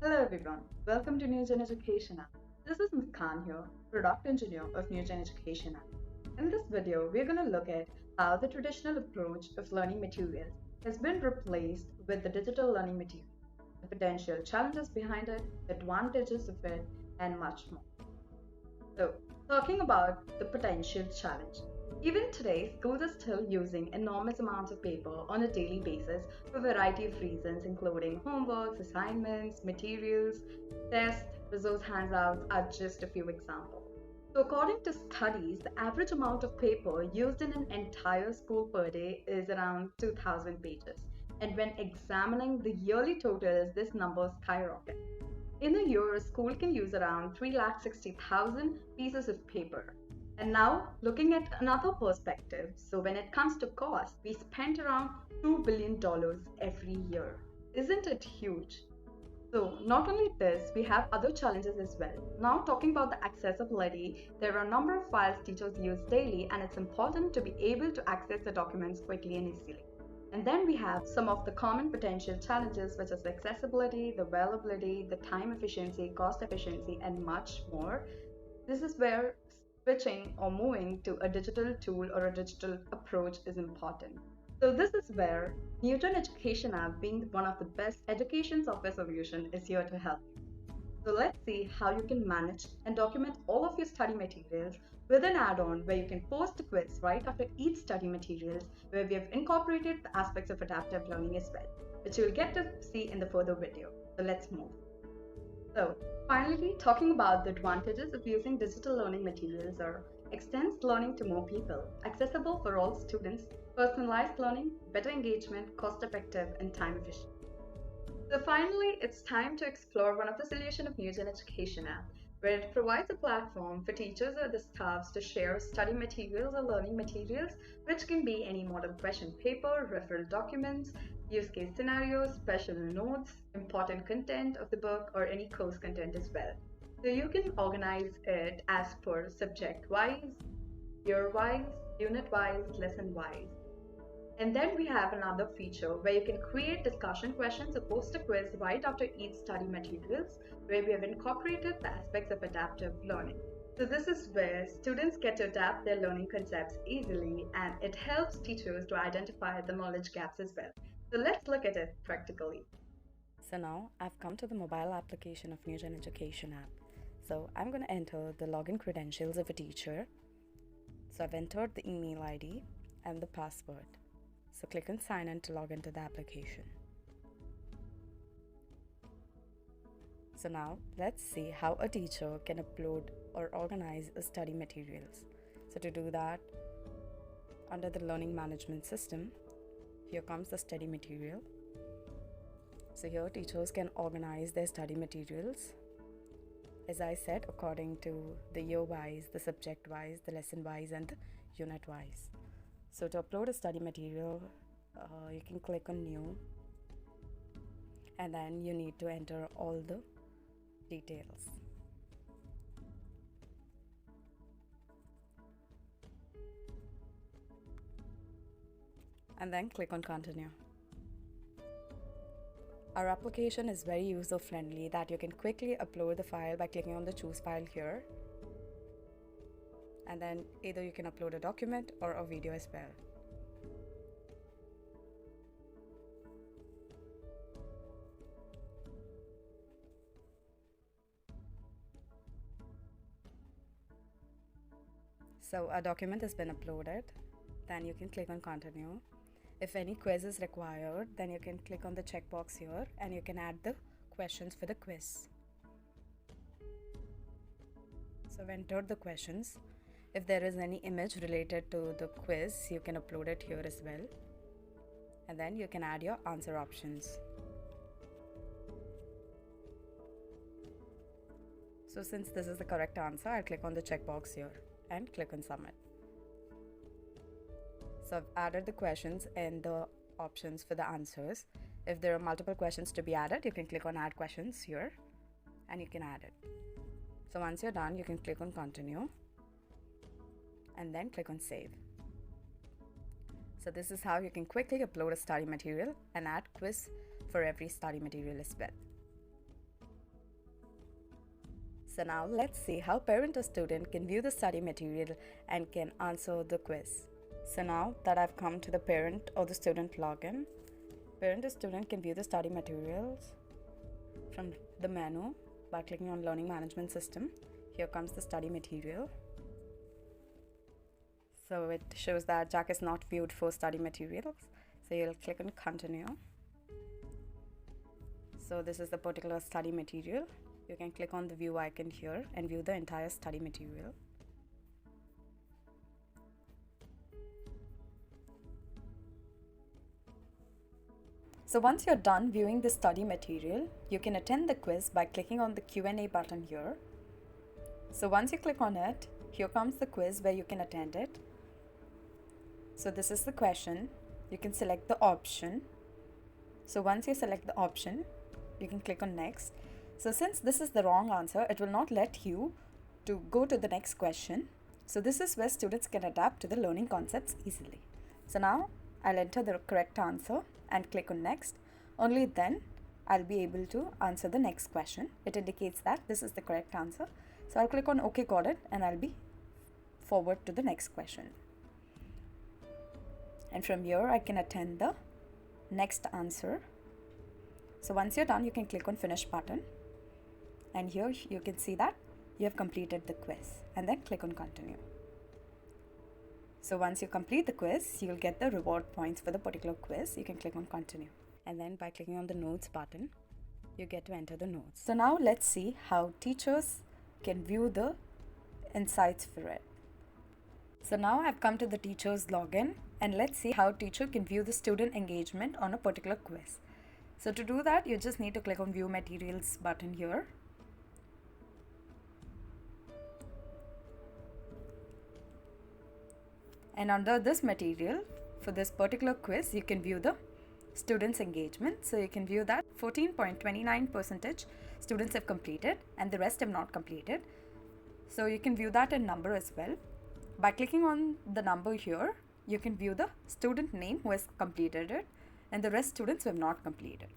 Hello everyone, welcome to NewGenEducationApp. This is Muskan here, Product Engineer of NewGenEducationApp. In this video, we're going to look at how the traditional approach of learning materials has been replaced with the digital learning material, the potential challenges behind it, advantages of it, and much more. So, talking about the potential challenge. Even today, schools are still using enormous amounts of paper on a daily basis for a variety of reasons, including homeworks, assignments, materials, tests, resource handouts are just a few examples. So, according to studies, the average amount of paper used in an entire school per day is around 2,000 pages. And when examining the yearly totals, this number skyrockets. In a year, a school can use around 360,000 pieces of paper. And now, looking at another perspective, so when it comes to cost, we spend around $2 billion every year. Isn't it huge? So, not only this, we have other challenges as well. Now, talking about the accessibility, there are a number of files teachers use daily, and it's important to be able to access the documents quickly and easily. And then we have some of the common potential challenges, such as the accessibility, the availability, the time efficiency, cost efficiency, and much more. This is where switching or moving to a digital tool or a digital approach is important. So this is where Newton Education App, being one of the best education software solution, is here to help you. So let's see how you can manage and document all of your study materials with an add-on where you can post a quiz right after each study materials, where we have incorporated the aspects of adaptive learning as well, which you will get to see in the further video. So let's move. So finally, talking about the advantages of using digital learning materials are extends learning to more people, accessible for all students, personalized learning, better engagement, cost-effective, and time-efficient. So finally, it's time to explore one of the solutions of NewGenEducationApp, where it provides a platform for teachers or the staffs to share study materials or learning materials, which can be any model question paper, referral documents, use case scenarios, special notes, important content of the book, or any course content as well. So you can organize it as per subject-wise, year-wise, unit-wise, lesson-wise. And then we have another feature where you can create discussion questions or post a quiz right after each study materials, where we have incorporated the aspects of adaptive learning. So this is where students get to adapt their learning concepts easily, and it helps teachers to identify the knowledge gaps as well. So let's look at it practically. So now I've come to the mobile application of NewGen Education app. So I'm going to enter the login credentials of a teacher. So I've entered the email ID and the password. So click on sign in to log into the application. So now let's see how a teacher can upload or organize a study materials. So to do that, under the learning management system, here comes the study material. So here teachers can organize their study materials, as I said, according to the year-wise, the subject-wise, the lesson-wise, and the unit-wise. So to upload a study material, you can click on new, and then you need to enter all the details. And then click on continue. Our application is very user-friendly that you can quickly upload the file by clicking on the choose file here. And then either you can upload a document or a video as well. So a document has been uploaded, then you can click on continue. If any quiz is required, then you can click on the checkbox here and you can add the questions for the quiz. So I've entered the questions. If there is any image related to the quiz, you can upload it here as well. And then you can add your answer options. So since this is the correct answer, I'll click on the checkbox here and click on submit. So I've added the questions and the options for the answers. If there are multiple questions to be added, you can click on add questions here and you can add it. So once you're done, you can click on continue and then click on save. So this is how you can quickly upload a study material and add quiz for every study material as well. So now let's see how parent or student can view the study material and can answer the quiz. So now that I've come to the parent or the student login, parent or student can view the study materials from the menu by clicking on Learning Management System. Here comes the study material. So it shows that Jack is not viewed for study materials. So you'll click on Continue. So this is the particular study material. You can click on the view icon here and view the entire study material. So once you're done viewing the study material, you can attend the quiz by clicking on the Q&A button here. So once you click on it, here comes the quiz where you can attend it. So this is the question. You can select the option. So once you select the option, you can click on next. So since this is the wrong answer, it will not let you to go to the next question. So this is where students can adapt to the learning concepts easily. So now I'll enter the correct answer and click on next. Only then I'll be able to answer the next question. It indicates that this is the correct answer. So I'll click on OK, got it, and I'll be forward to the next question. And from here I can attend the next answer. So once you're done, you can click on finish button. And here you can see that you have completed the quiz, and then click on continue. So once you complete the quiz, you'll get the reward points for the particular quiz. You can click on continue. And then by clicking on the notes button, you get to enter the notes. So now let's see how teachers can view the insights for it. So now I've come to the teacher's login, and let's see how teacher can view the student engagement on a particular quiz. So to do that, you just need to click on view materials button here. And under this material, for this particular quiz, you can view the students' engagement. So you can view that 14.29% students have completed and the rest have not completed. So you can view that in number as well. By clicking on the number here, you can view the student name who has completed it and the rest students who have not completed.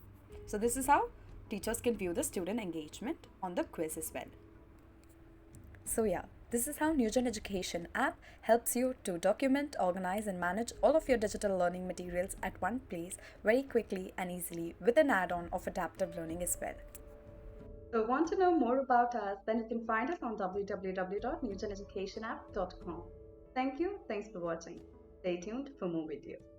So this is how teachers can view the student engagement on the quiz as well. So yeah, this is how NewGenEducation app helps you to document, organize and manage all of your digital learning materials at one place very quickly and easily with an add-on of adaptive learning as well. So want to know more about us? Then you can find us on www.newgeneducationapp.com. Thank you. Thanks for watching. Stay tuned for more videos.